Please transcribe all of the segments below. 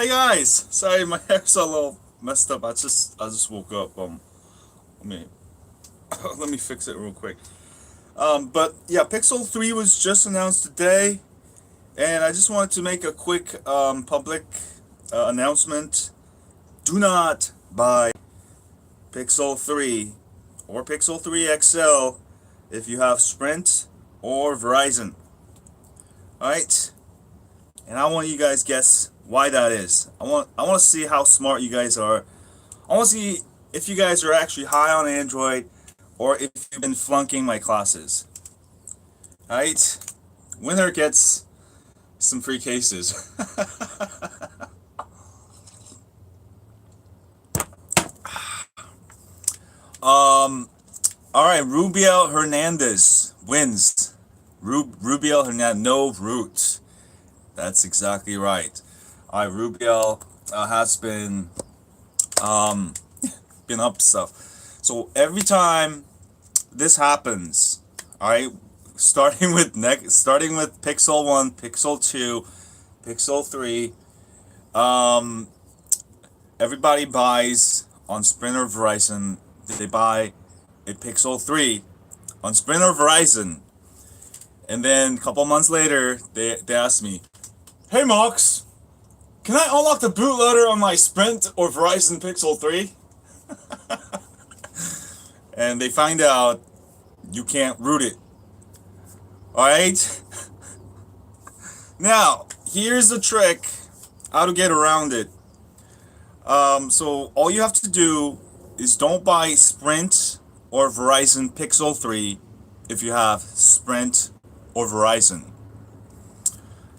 Hey guys, sorry my hair's a little messed up. I just woke up. Let me let me fix it real quick. But yeah, Pixel 3 was just announced today, and I just wanted to make a quick public announcement. Do not buy Pixel 3 or Pixel 3 XL if you have Sprint or Verizon. All right, and I want you guys guess why that is. I want to see how smart you guys are. I want to see if you guys are actually high on Android or if you've been flunking my classes. Alright? Winner gets some free cases. Alright, Rubiel Hernandez wins. Rubiel Hernandez, no root. That's exactly right. Alright, Rubiel has um, been up stuff. So every time this happens, all right, starting with Pixel 1, Pixel 2, Pixel 3, um everybody buys on Sprint or Verizon. They buy a Pixel 3 on Sprint or Verizon, and then a couple months later they ask me, "Hey Mox, can I unlock the bootloader on my Sprint or Verizon Pixel 3?" And they find out you can't root it. Alright? Now, here's the trick how to get around it. So all you have to do is don't buy Sprint or Verizon Pixel 3 if you have Sprint or Verizon.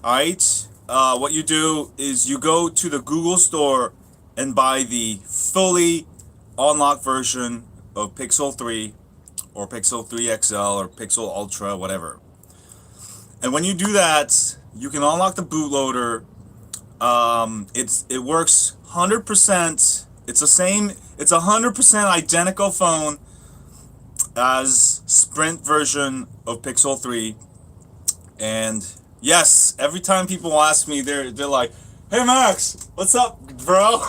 Alright? What you do is you go to the Google store and buy the fully unlocked version of Pixel 3 or Pixel 3 XL or Pixel Ultra, whatever. And when you do that, you can unlock the bootloader. It works 100%. It's 100% identical phone as Sprint version of Pixel 3. And yes, every time people ask me, they're like, "Hey Max, what's up, bro?"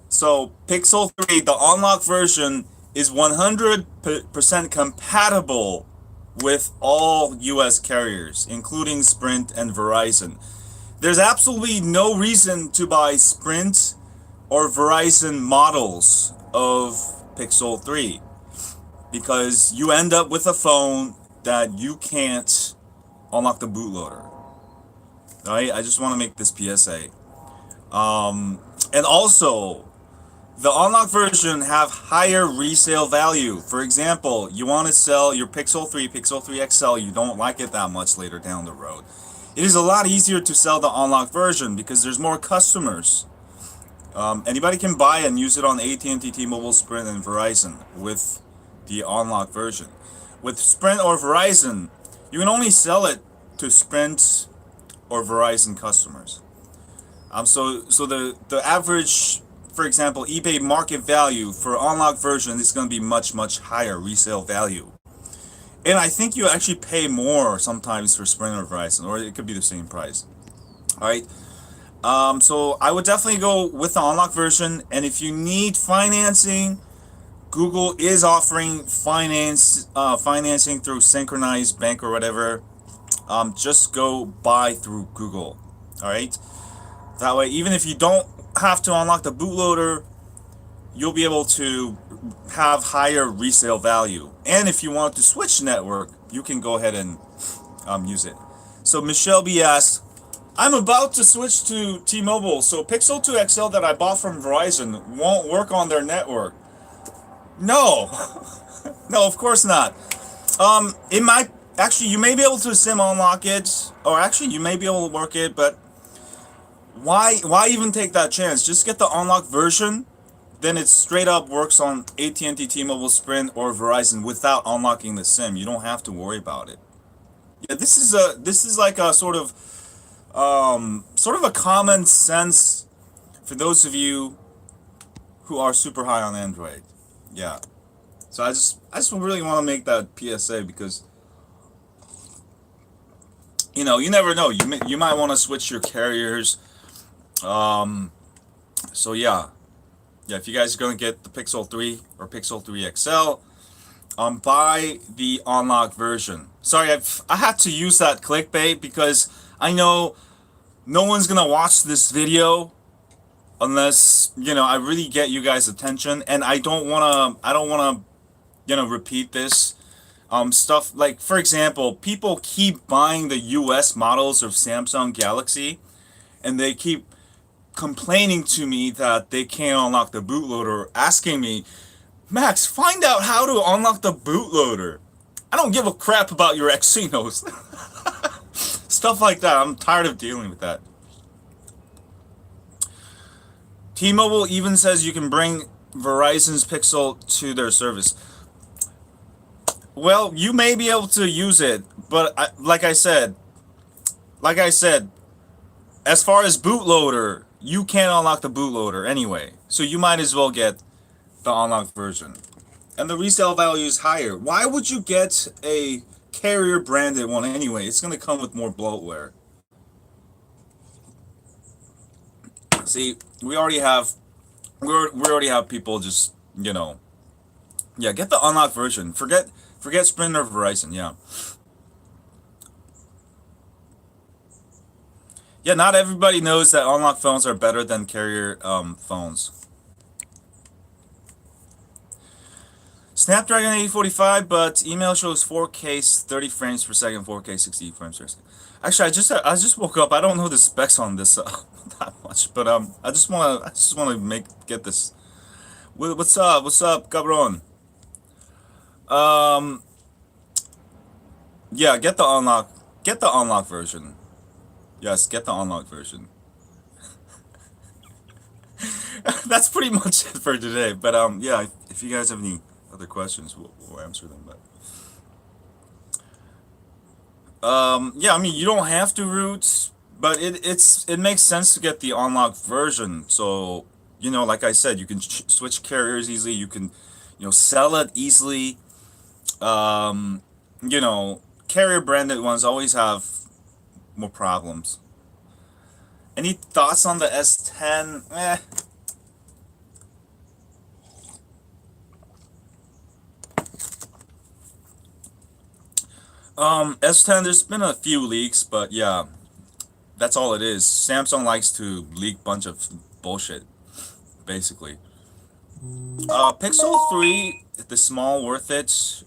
So Pixel 3, the unlocked version, is 100% compatible with all US carriers, including Sprint and Verizon. There's absolutely no reason to buy Sprint or Verizon models of Pixel 3 because you end up with a phone that you can't unlock the bootloader. Alright, I just want to make this PSA. And also, the unlocked version have higher resale value. For example, you want to sell your Pixel 3, Pixel 3 XL, you don't like it that much later down the road. It is a lot easier to sell the unlocked version because there's more customers. Anybody can buy and use it on AT&T, T-Mobile, Sprint, and Verizon with the unlocked version. With Sprint or Verizon, you can only sell it to Sprint or Verizon customers. So the average, for example, eBay market value for unlocked version is going to be much higher resale value. And I think you actually pay more sometimes for Sprint or Verizon, or it could be the same price. All right. So I would definitely go with the unlocked version. And if you need financing, Google is offering financing through Synchronized Bank or whatever. Just go buy through Google. All right. That way, even if you don't have to unlock the bootloader, you'll be able to have higher resale value. And if you want to switch network, you can go ahead and use it. So Michelle B asks, "I'm about to switch to T-Mobile, so Pixel 2 XL that I bought from Verizon won't work on their network." No, no, of course not. It might actually, you may be able to SIM unlock it, or actually you may be able to work it, but why even take that chance? Just get the unlocked version, then it straight up works on AT&T, T-Mobile, Sprint, or Verizon without unlocking the SIM. You don't have to worry about it. Yeah, this is like a sort of a common sense for those of you who are super high on Android. Yeah. So I just really want to make that PSA because You never know. You might want to switch your carriers. Um, so yeah, yeah. If you guys are gonna get the Pixel 3 or Pixel 3 XL, buy the unlocked version. Sorry, I had to use that clickbait because I know no one's gonna watch this video unless I really get you guys' attention, and I don't wanna repeat this. Stuff like, for example, people keep buying the US models of Samsung Galaxy, and they keep complaining to me that they can't unlock the bootloader, asking me, Max, find out how to unlock the bootloader. I don't give a crap about your Exynos. Stuff like that. I'm tired of dealing with that. T-Mobile even says you can bring Verizon's Pixel to their service. Well, you may be able to use it, but like I said, as far as bootloader, you can't unlock the bootloader anyway. So you might as well get the unlocked version. And the resale value is higher. Why would you get a carrier branded one anyway? It's going to come with more bloatware. See, we already have people just, yeah, get the unlocked version. Forget Sprint or Verizon, yeah. Yeah, not everybody knows that unlocked phones are better than carrier phones. Snapdragon 845, but email shows 4K 30 frames per second, 4K 60 frames per second. Actually, I just woke up. I don't know the specs on this that much, but I just wanna get this. What's up? What's up, cabron? Um, yeah, get the unlock version. Yes, get the unlock version. That's pretty much it for today. But yeah, if you guys have any other questions, we'll answer them. But yeah, I mean, you don't have to root, but it makes sense to get the unlocked version. So like I said, you can switch carriers easily. You can sell it easily. Um, carrier branded ones always have more problems. Any thoughts on the S10? S10, there's been a few leaks, but yeah, that's all it is. Samsung likes to leak bunch of bullshit, basically. Pixel 3, the small, worth it.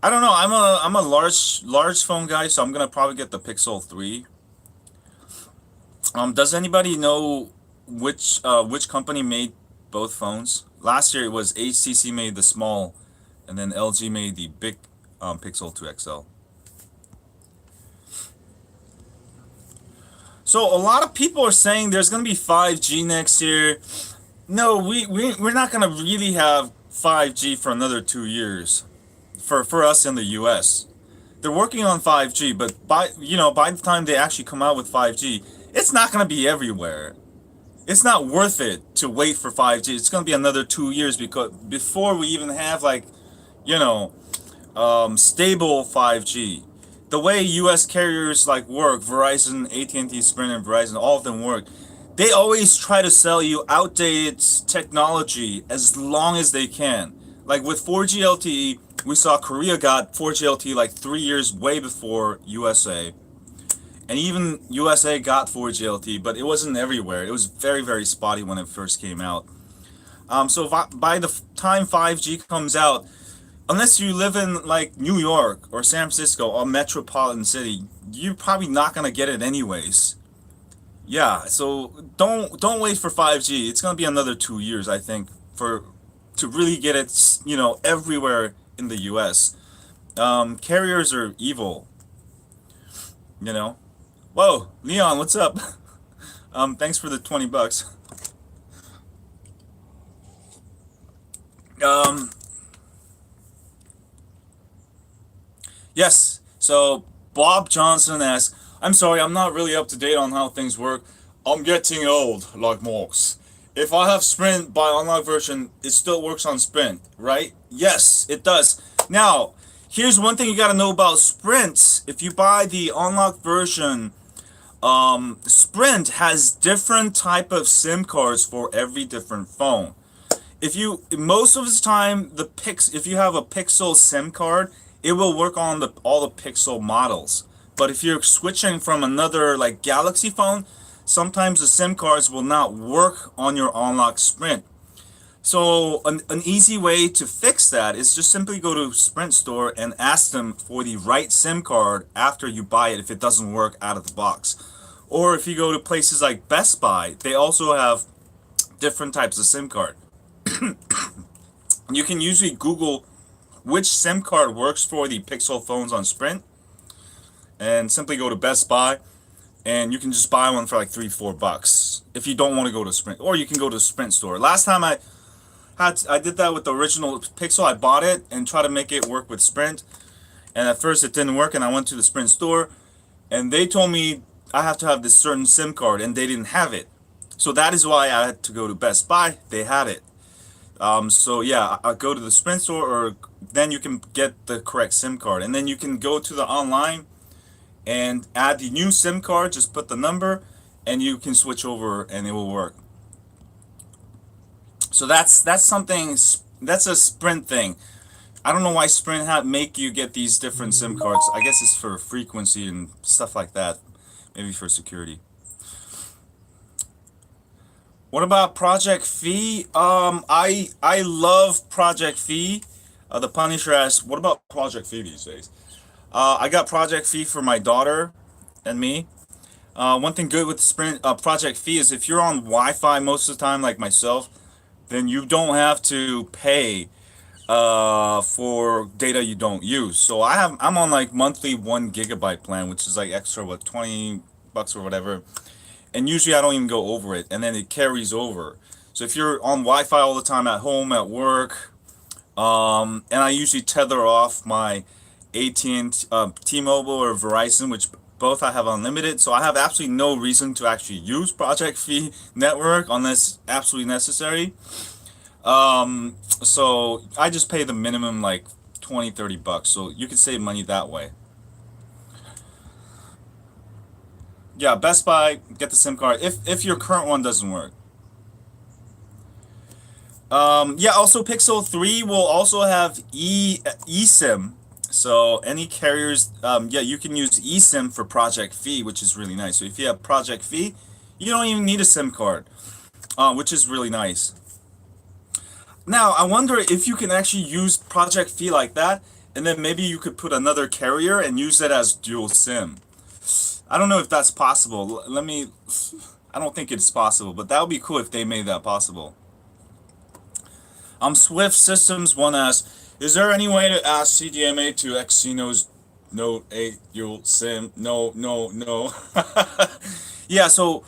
I don't know. I'm a large phone guy, so I'm gonna probably get the Pixel 3. Does anybody know which company made both phones? Last year it was HTC made the small, and then LG made the big Pixel 2 XL. So a lot of people are saying there's gonna be 5G next year. No, we're not gonna really have 5G for another 2 years for us in the US. They're working on 5G, but by the time they actually come out with 5G, it's not gonna be everywhere. It's not worth it to wait for 5G. It's gonna be another 2 years because before we even have you know, stable 5G. The way U.S. carriers work, Verizon, AT&T, Sprint, and Verizon, all of them work. They always try to sell you outdated technology as long as they can. Like with 4G LTE, we saw Korea got 4G LTE 3 years way before USA. And even USA got 4G LTE, but it wasn't everywhere. It was very, very spotty when it first came out. So by the time 5G comes out, unless you live in New York or San Francisco, a metropolitan city, you're probably not gonna get it anyways. Yeah, so don't wait for 5G. It's gonna be another 2 years, I think, for to really get it, everywhere in the U.S. Carriers are evil, you know. Whoa, Leon, what's up? Thanks for the $20. Um, Yes. So Bob Johnson asks, I'm sorry, I'm not really up to date on how things work. I'm getting old, like Morks. If I have Sprint by unlock version, it still works on Sprint, right? Yes, it does. Now, Here's one thing you got to know about Sprint. If you buy the unlocked version, Sprint has different type of SIM cards for every different phone. If you most of the time if you have a Pixel SIM card, it will work on all the Pixel models. But if you're switching from another like Galaxy phone, sometimes the SIM cards will not work on your unlocked Sprint. So an easy way to fix that is just simply go to Sprint store and ask them for the right SIM card after you buy it if it doesn't work out of the box. Or if you go to places like Best Buy, they also have different types of SIM card. You can usually Google which SIM card works for the Pixel phones on Sprint and simply go to Best Buy and you can just buy one for like $3-4 if you don't want to go to Sprint, or you can go to the Sprint store. Last time I did that with the original Pixel. I bought it and tried to make it work with Sprint, and at first it didn't work. And I went to the Sprint store, and they told me I have to have this certain SIM card, and they didn't have it. So that is why I had to go to Best Buy. They had it. So yeah, I go to the Sprint store, or then you can get the correct SIM card, and then you can go to the online and add the new SIM card. Just put the number, and you can switch over, and it will work. So that's something. That's a Sprint thing. I don't know why Sprint make you get these different SIM cards. I guess it's for frequency and stuff like that. Maybe for security. What about Project Phi? I love Project Phi. The Punisher asks, what about Project Phi these days? I got Project Phi for my daughter and me. One thing good with Sprint Project Phi is if you're on Wi-Fi most of the time, like myself, then you don't have to pay for data you don't use. So I'm on like monthly 1 GB plan, which is like extra what, $20 or whatever. And usually I don't even go over it, and then it carries over. So if you're on Wi-Fi all the time at home, at work, and I usually tether off my AT&T, T-Mobile or Verizon, which both I have unlimited. So I have absolutely no reason to actually use Project Phi network unless absolutely necessary. So I just pay the minimum like $20-30. So you can save money that way. Yeah, Best Buy, get the SIM card if your current one doesn't work. Yeah, also Pixel 3 will also have eSIM. So any carriers, yeah, you can use eSIM for Project Phi, which is really nice. So if you have Project Phi, you don't even need a SIM card, which is really nice. Now, I wonder if you can actually use Project Phi like that, and then maybe you could put another carrier and use it as dual SIM. I don't know if that's possible. I don't think it's possible, but that would be cool if they made that possible. Swift Systems one asks, is there any way to ask CDMA to Exynos Note 8 dual SIM? No, no, no. Yeah, so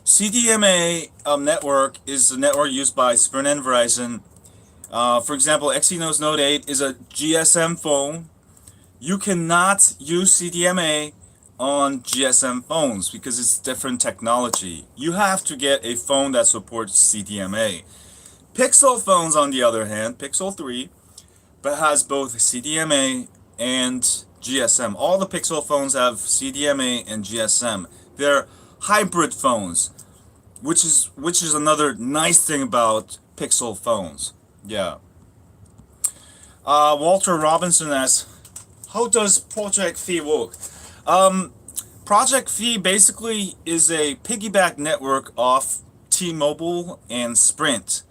CDMA network is the network used by Sprint and Verizon. For example, Exynos Note 8 is a GSM phone. You cannot use CDMA on GSM phones because it's different technology. You have to get a phone that supports CDMA. Pixel phones, on the other hand, Pixel 3, but has both CDMA and GSM. All the Pixel phones have CDMA and GSM. They're hybrid phones, which is another nice thing about Pixel phones. Yeah. Walter Robinson asks, how does Project Phi work? Project Phi basically is a piggyback network of T-Mobile and Sprint.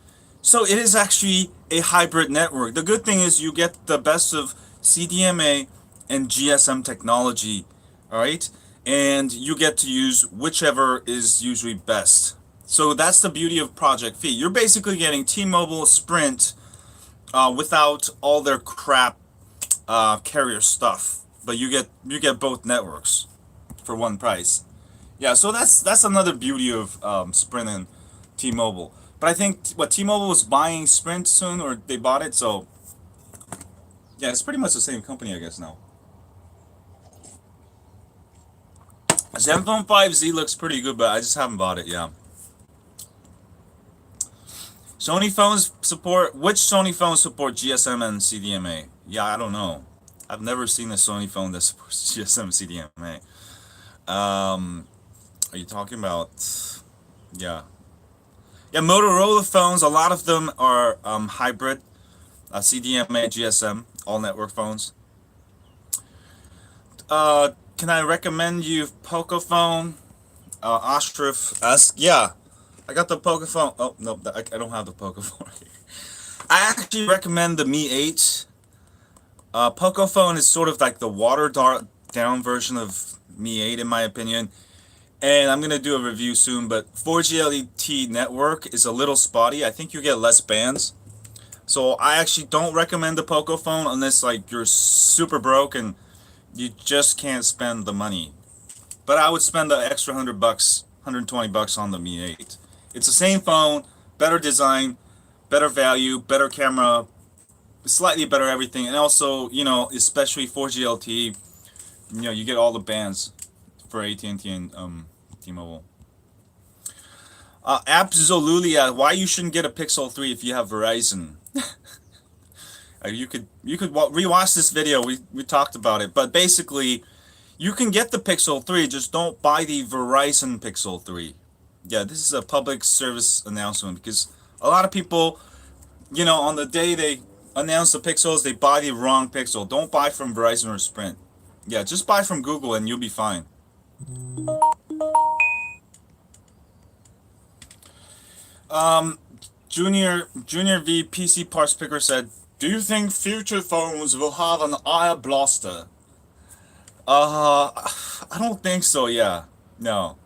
So it is actually a hybrid network. The good thing is you get the best of CDMA and GSM technology, all right? And you get to use whichever is usually best. So that's the beauty of Project Phi. You're basically getting T-Mobile, Sprint, without all their crap carrier stuff, but you get both networks for one price. Yeah, so that's another beauty of Sprint and T-Mobile. But I think what T-Mobile is buying Sprint soon, or they bought it, so yeah, it's pretty much the same company, I guess now. Zenfone 5Z looks pretty good, but I just haven't bought it. Yeah. Which Sony phones support GSM and CDMA? Yeah, I don't know. I've never seen a Sony phone that supports GSM CDMA. Are you talking about? Yeah, yeah. Motorola phones. A lot of them are hybrid, CDMA, GSM, all network phones. Can I recommend you Poco phone? Ashraf asks. Yeah, I got the Poco phone. Oh no, I don't have the Poco phone. I actually recommend the Mi 8. Poco phone is sort of like the down version of Mi 8 in my opinion. And I'm gonna do a review soon, but 4G LTE network is a little spotty. I think you get less bands. So I actually don't recommend the Poco phone unless like you're super broke and you just can't spend the money. But I would spend the extra $100, $120 on the Mi 8. It's the same phone, better design, better value, better camera, slightly better everything, and also especially 4G LTE, you get all the bands for AT&T and T-Mobile. Absolutely, why you shouldn't get a Pixel 3 if you have Verizon? You could rewatch this video. We talked about it, but basically, you can get the Pixel 3. Just don't buy the Verizon Pixel 3. Yeah, this is a public service announcement because a lot of people, on the day they announce the Pixels, they buy the wrong Pixel. Don't buy from Verizon or Sprint. Yeah, just buy from Google and you'll be fine. Junior V PC Parts Picker said, "Do you think future phones will have an eye blaster?" I don't think so. Yeah, no,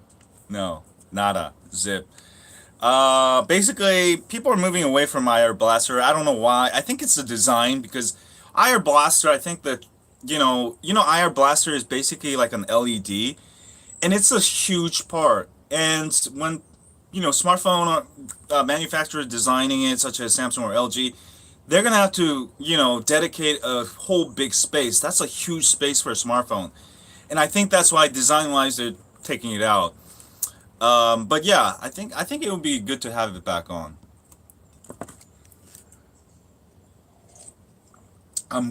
nada, zip. Basically, people are moving away from IR Blaster. I don't know why. I think it's the design because IR Blaster. I think that IR Blaster is basically like an LED, and it's a huge part. And when smartphone manufacturers designing it, such as Samsung or LG, they're gonna have to dedicate a whole big space. That's a huge space for a smartphone, and I think that's why design-wise they're taking it out. But yeah, I think it would be good to have it back on.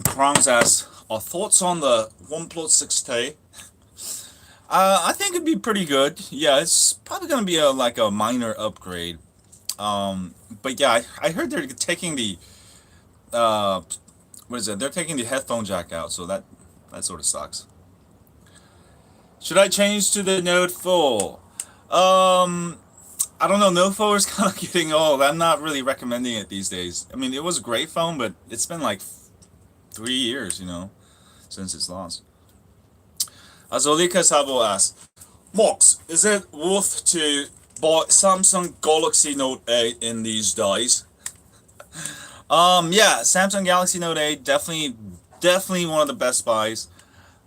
Krongs asks, our thoughts on the OnePlus 6T? I think it'd be pretty good. Yeah, it's probably gonna be like a minor upgrade. But yeah, I heard they're taking the what is it? They're taking the headphone jack out, so that sort of sucks. Should I change to the Note 4? I don't know. Note 4 is kind of getting old. I'm not really recommending it these days. I mean, it was a great phone, but it's been like 3 years, since its launch. Azolika Sabo asks, Mox, is it worth to buy Samsung Galaxy Note 8 in these days? Yeah, Samsung Galaxy Note 8 definitely one of the best buys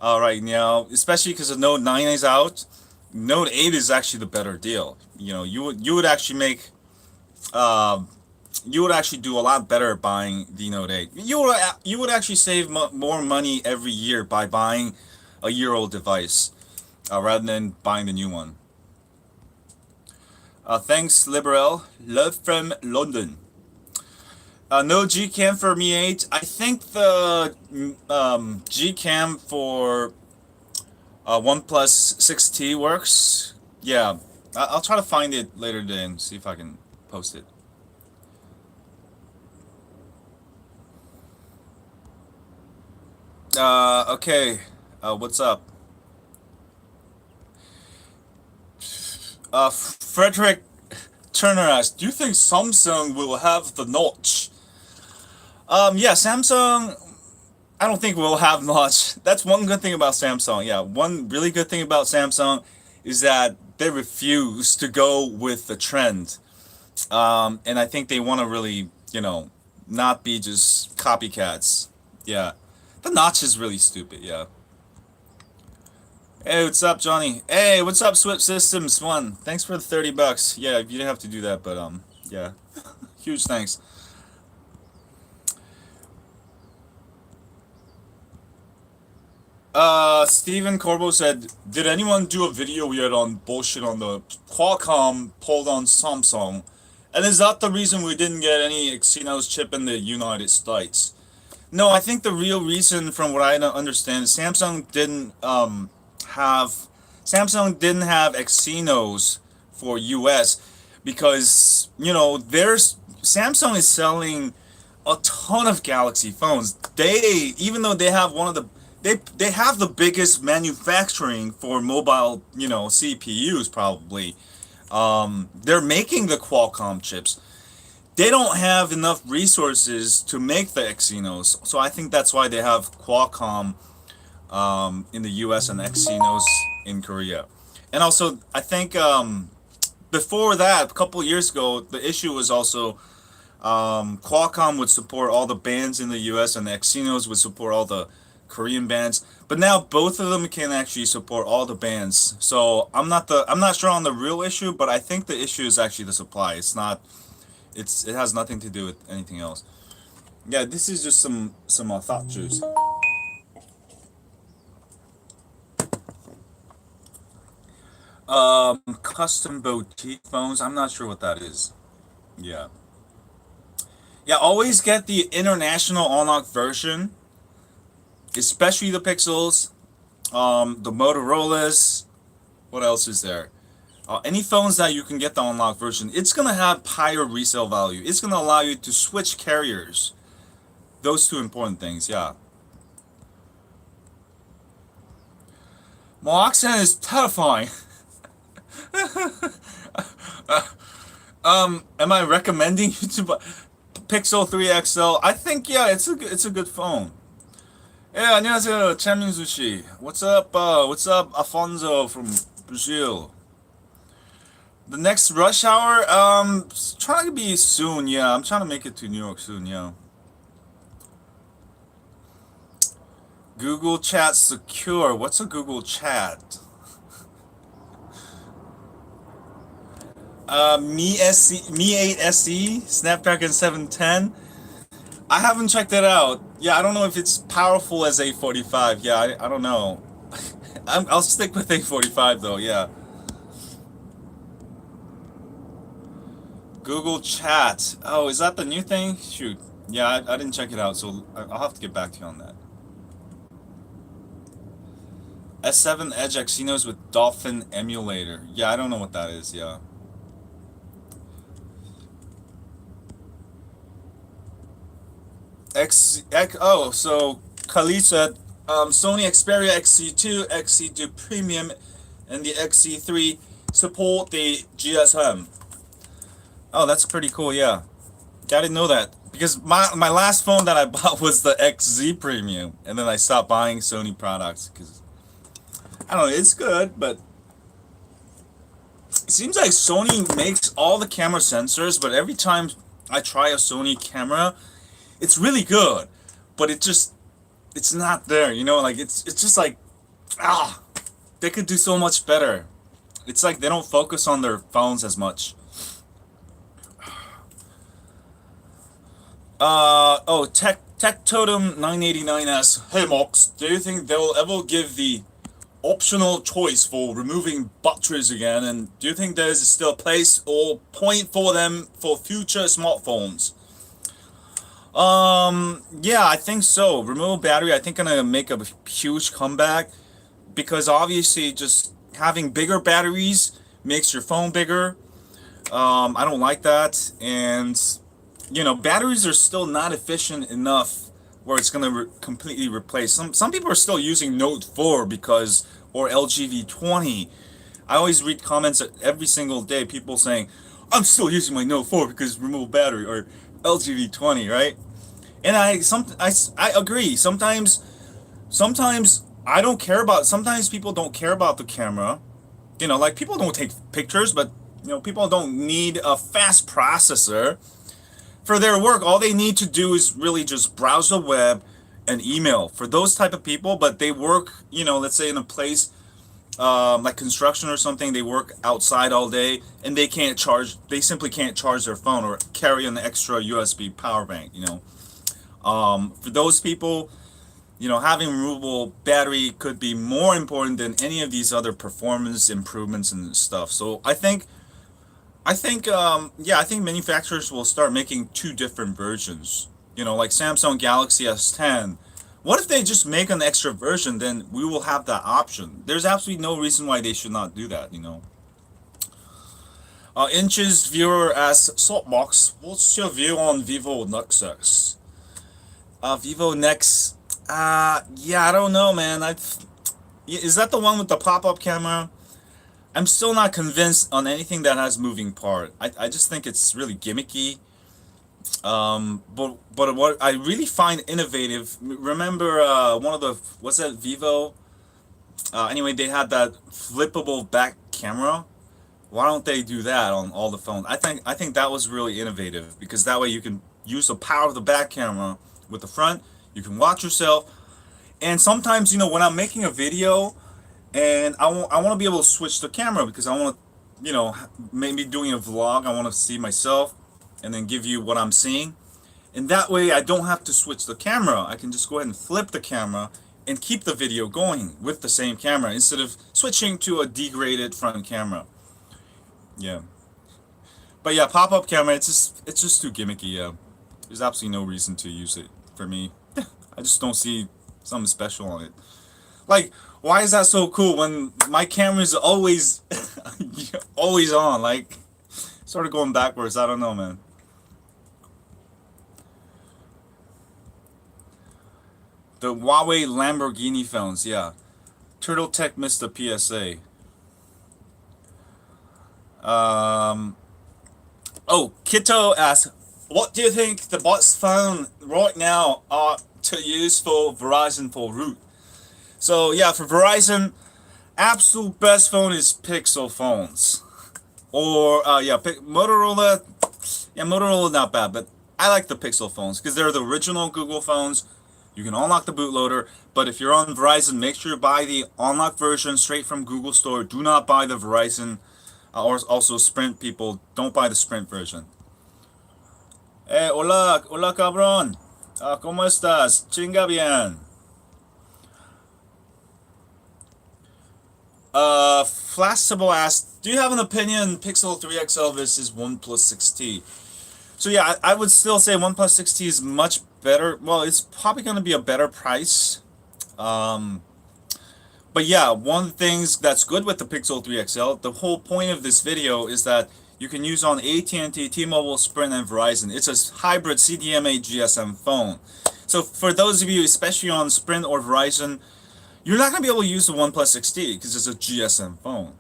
right now, especially because the Note 9 is out. Note 8 is actually the better deal. You would actually make you would actually do a lot better buying the Note 8. You would actually save more money every year by buying a year-old device rather than buying the new one. Thanks, Liberal. Love from London. No Gcam for Mi 8. I think the Gcam for OnePlus 6T works. Yeah, I'll try to find it later today and see if I can post it. Okay. What's up? Frederick Turner asks, do you think Samsung will have the notch? Yeah, Samsung, I don't think we'll have notch. That's one good thing about Samsung. Yeah, one really good thing about Samsung is that they refuse to go with the trend. And I think they want to really, not be just copycats. Yeah. The notch is really stupid, yeah. Hey, what's up, Johnny? Hey, what's up, Swift Systems 1? Thanks for the $30. Yeah, you didn't have to do that, but, yeah. Huge thanks. Steven Corbo said, did anyone do a video yet on bullshit on the Qualcomm pulled on Samsung? And is that the reason we didn't get any Exynos chip in the United States? No, I think the real reason, from what I don't understand, is have Samsung didn't have Exynos for US because there's Samsung is selling a ton of Galaxy phones. They even though they have one of the they have the biggest manufacturing for mobile CPUs probably. They're making the Qualcomm chips. They don't have enough resources to make the Exynos, so I think that's why they have Qualcomm in the U.S. and Exynos in Korea. And also, I think before that, a couple of years ago, the issue was also Qualcomm would support all the bands in the U.S. and the Exynos would support all the Korean bands. But now both of them can actually support all the bands. So I'm not sure on the real issue, but I think the issue is actually the supply. It's not it has nothing to do with anything else. Yeah, this is just some thought juice. Custom boutique phones. I'm not sure what that is. Yeah. Yeah, always get the international unlocked version, especially the Pixels, the Motorola's. What else is there? Any phones that you can get the unlocked version, it's gonna have higher resale value. It's gonna allow you to switch carriers. Those two important things, yeah. My accent is terrifying. Am I recommending you to buy Pixel 3 XL? I think yeah, it's a good phone. Yeah, 안녕하세요, 최민수 씨. What's up, Afonso from Brazil? The next rush hour, trying to be soon. Yeah, I'm trying to make it to New York soon. Yeah. Google Chat secure. What's a Google Chat? Me 8 SE, Snapdragon 710. I haven't checked it out. Yeah, I don't know if it's powerful as A45. Yeah, I don't know. I'll stick with A45 though. Yeah. Google Chat. Oh, is that the new thing? Shoot. Yeah, I didn't check it out, so I'll have to get back to you on that. S7 Edge Exynos with Dolphin emulator. Yeah, I don't know what that is. Yeah. So Khalid said Sony Xperia XC2, XC2 Premium, and the XC3 support the GSM. Oh, that's pretty cool. Yeah, I didn't know that because my last phone that I bought was the XZ Premium, and then I stopped buying Sony products because I don't know. It's good, but it seems like Sony makes all the camera sensors, but every time I try a Sony camera, it's really good, but it's not there. Like it's just like ah, they could do so much better. It's like they don't focus on their phones as much. Tech Totem 989 s. Hey Mox, do you think they'll ever give the optional choice for removing batteries again? And do you think there's still a place or point for them for future smartphones? Yeah, I think so. Removable battery, I think gonna make a huge comeback because obviously just having bigger batteries makes your phone bigger. I don't like that, and batteries are still not efficient enough where it's gonna completely replace. Some people are still using Note 4 because or LG V20. I always read comments every single day, people saying, "I'm still using my Note 4 because removable battery," or LG V20, right? And I agree. Sometimes I don't care about. Sometimes people don't care about the camera. Like people don't take pictures, but people don't need a fast processor for their work. All they need to do is really just browse the web and email for those type of people. But they work, let's say in a place like construction or something. They work outside all day and they can't charge. They simply can't charge their phone or carry an extra USB power bank. For those people, having removable battery could be more important than any of these other performance improvements and stuff. So I think manufacturers will start making two different versions. Like Samsung Galaxy S10. What if they just make an extra version? Then we will have that option. There's absolutely no reason why they should not do that. Inches viewer asks, Saltbox, what's your view on Vivo Nex X? Vivo Nex, yeah, I don't know, man. Is that the one with the pop-up camera? I'm still not convinced on anything that has moving part. I just think it's really gimmicky. But what I really find innovative, remember one of the, what's that, Vivo? Anyway, they had that flippable back camera. Why don't they do that on all the phones? I think that was really innovative because that way you can use the power of the back camera with the front. You can watch yourself, and sometimes when I'm making a video and I want to be able to switch the camera because I want to, maybe doing a vlog. I want to see myself and then give you what I'm seeing. And that way I don't have to switch the camera. I can just go ahead and flip the camera and keep the video going with the same camera instead of switching to a degraded front camera. Yeah. But yeah, pop-up camera, it's just too gimmicky, yeah. There's absolutely no reason to use it for me. I just don't see something special on it. Like, why is that so cool when my camera's always always on? Like, sort of going backwards, I don't know, man. The Huawei Lamborghini phones, yeah. Turtle Tech missed the PSA. Um, oh, Kito asks, what do you think the best phone right now are to use for Verizon for root? So yeah, for Verizon, absolute best phone is Pixel phones. Or Motorola. Yeah, Motorola not bad, but I like the Pixel phones because they're the original Google phones. You can unlock the bootloader, but if you're on Verizon, make sure you buy the unlocked version straight from Google Store. Do not buy the Verizon or also Sprint people. Don't buy the Sprint version. Hola, hola cabrón. ¿Cómo estás? Chinga bien. Flashable asks, do you have an opinion Pixel 3 XL versus OnePlus 6T? So yeah, I would still say OnePlus 6T is much better. Well, it's probably going to be a better price. Um, but yeah, one of the things that's good with the Pixel 3 XL, the whole point of this video is that you can use on AT&T, T-Mobile, Sprint, and Verizon. It's a hybrid CDMA GSM phone. So for those of you, especially on Sprint or Verizon, you're not going to be able to use the OnePlus 6T because it's a GSM phone.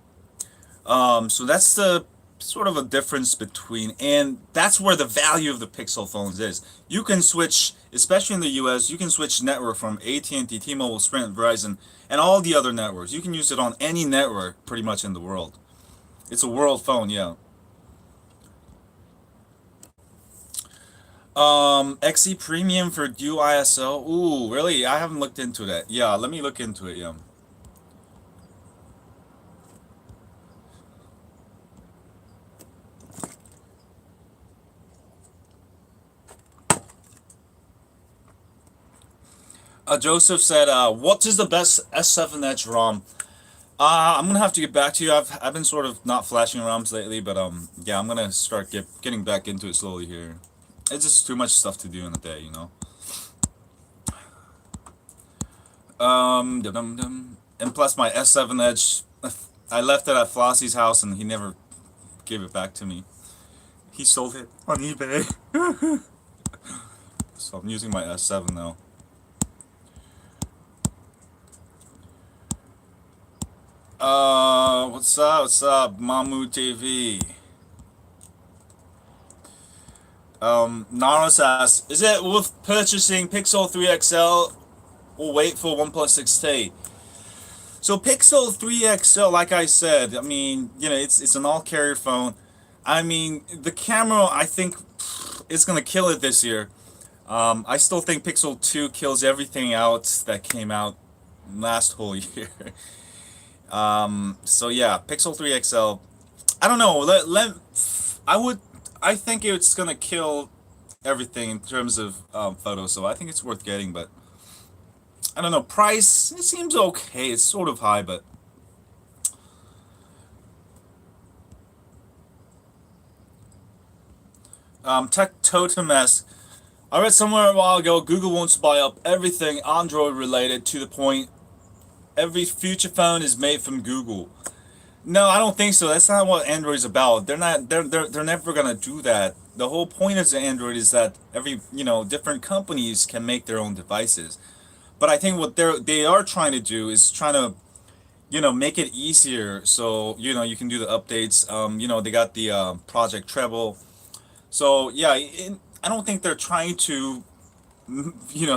So that's the sort of a difference between, and that's where the value of the Pixel phones is. You can switch, especially in the US, you can switch network from AT&T, T-Mobile, Sprint, Verizon, and all the other networks. You can use it on any network pretty much in the world. It's a world phone, yeah. XE Premium for dual ISO. Ooh, really? I haven't looked into that. Yeah, let me look into it, yeah. Joseph said, what is the best S7 Edge ROM? I'm gonna have to get back to you. I've been sort of not flashing ROMs lately, but yeah, I'm gonna start getting back into it slowly here. It's just too much stuff to do in a day. And plus my S7 Edge, I left it at Flossie's house and he never gave it back to me. He sold it on eBay. So I'm using my S7 now. What's up? What's up, Mamu TV? Naros asks, is it worth purchasing Pixel 3 XL or wait for OnePlus 6T? So Pixel 3 XL, like I said, I mean, it's an all-carrier phone. I mean, the camera, I think, is gonna kill it this year. I still think Pixel 2 kills everything out that came out last whole year. So yeah, Pixel 3 XL. I don't know. I think it's gonna kill everything in terms of photos. So I think it's worth getting, but I don't know. Price, it seems okay. It's sort of high, but Tech Totem asks, I read somewhere a while ago Google wants to buy up everything Android related to the point every future phone is made from Google. No, I don't think so. That's not what Android's about. They're not. They're never gonna do that. The whole point of the Android is that every different companies can make their own devices. But I think what they are trying to do is trying to make it easier so you can do the updates. They got the Project Treble. So yeah, I don't think they're trying to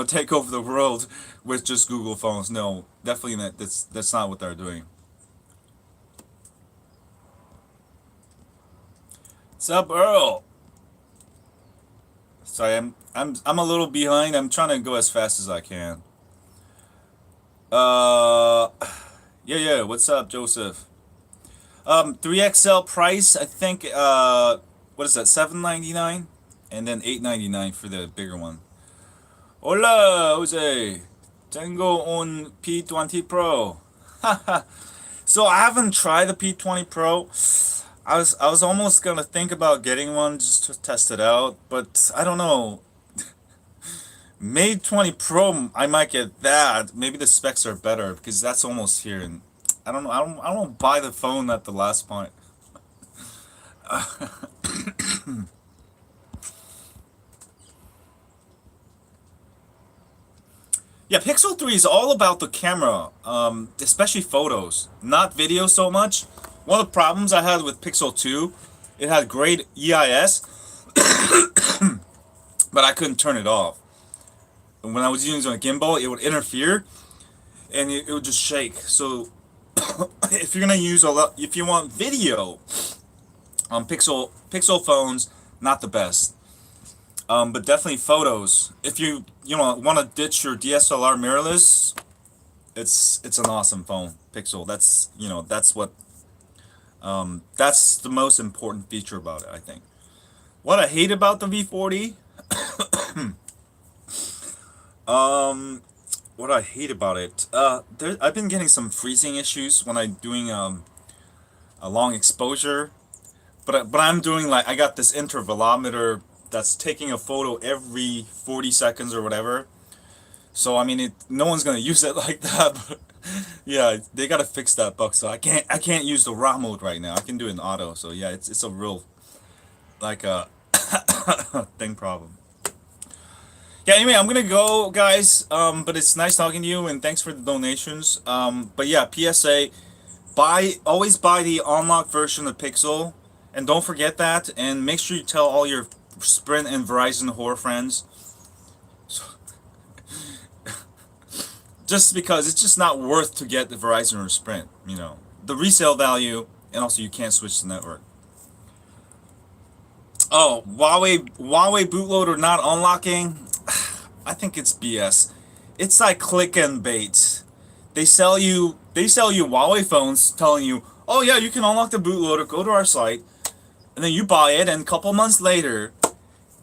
take over the world with just Google phones. No, definitely not. That's not what they're doing. What's up, Earl? Sorry, I'm a little behind. I'm trying to go as fast as I can. Uh, yeah. What's up, Joseph? 3XL price. I think. What is that? 799, and then 899 for the bigger one. Hola, Jose. Tengo un P20 Pro. So I haven't tried the P20 Pro. I was almost gonna think about getting one just to test it out, but I don't know. Mate 20 Pro, I might get that. Maybe the specs are better because that's almost here, and I don't know. I don't buy the phone at the last point. Yeah, Pixel 3 is all about the camera, especially photos, not video so much. One of the problems I had with Pixel 2, it had great EIS, but I couldn't turn it off. And when I was using a gimbal, it would interfere and it would just shake. So if you're gonna use a lot, if you want video on Pixel phones, not the best. But definitely photos. If you want to ditch your DSLR mirrorless, it's an awesome phone. Pixel. That's the most important feature about it, I think. What I hate about the V40, um, what I hate about it, I've been getting some freezing issues when I'm doing a long exposure. But I'm doing like I got this intervalometer that's taking a photo every 40 seconds or whatever. So I mean, no one's gonna use it like that. But yeah, they gotta fix that bug. So I can't use the RAW mode right now. I can do it in auto. So yeah, it's a real like a thing problem. Yeah. Anyway, I'm gonna go, guys. But it's nice talking to you, and thanks for the donations. But yeah, PSA. Always buy the unlocked version of Pixel, and don't forget that. And make sure you tell all your Sprint and Verizon horror friends. Just because it's just not worth to get the Verizon or Sprint. The resale value, and also you can't switch the network. Oh, Huawei bootloader not unlocking. I think it's BS. It's like click and bait. They sell you Huawei phones telling you, "Oh yeah, you can unlock the bootloader, go to our site." And then you buy it and a couple months later,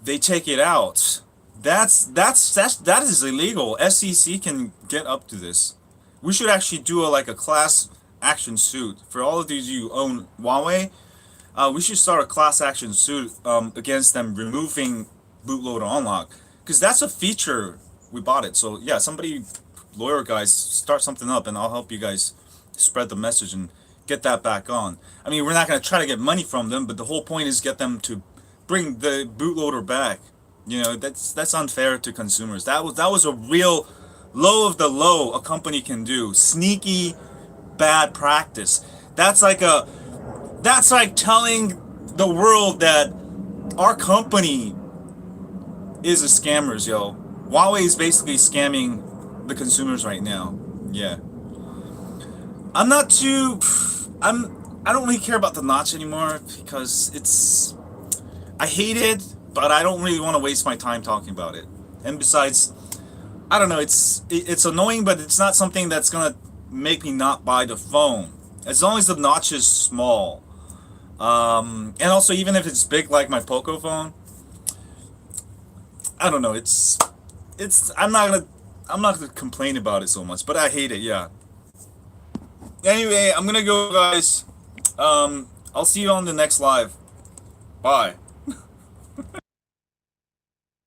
they take it out. That is illegal. SEC can get up to this. We should actually do like a class action suit for all of these you own Huawei. We should start a class action suit against them removing bootloader unlock because that's a feature we bought it. So yeah, somebody lawyer guys start something up and I'll help you guys spread the message and get that back on. I mean, we're not going to try to get money from them, but the whole point is get them to bring the bootloader back. That's unfair to consumers. That was a real low of the low a company can do. Sneaky bad practice. That's like telling the world that our company is a scammers, yo. Huawei is basically scamming the consumers right now. Yeah. I'm not too I don't really care about the notch anymore because I hate it, but I don't really want to waste my time talking about it. And besides, I don't know, it's annoying, but it's not something that's gonna make me not buy the phone. As long as the notch is small. And also even if it's big like my Poco phone, I don't know, it's I'm not gonna complain about it so much, but I hate it, yeah. Anyway, I'm gonna go, guys. I'll see you on the next live. Bye.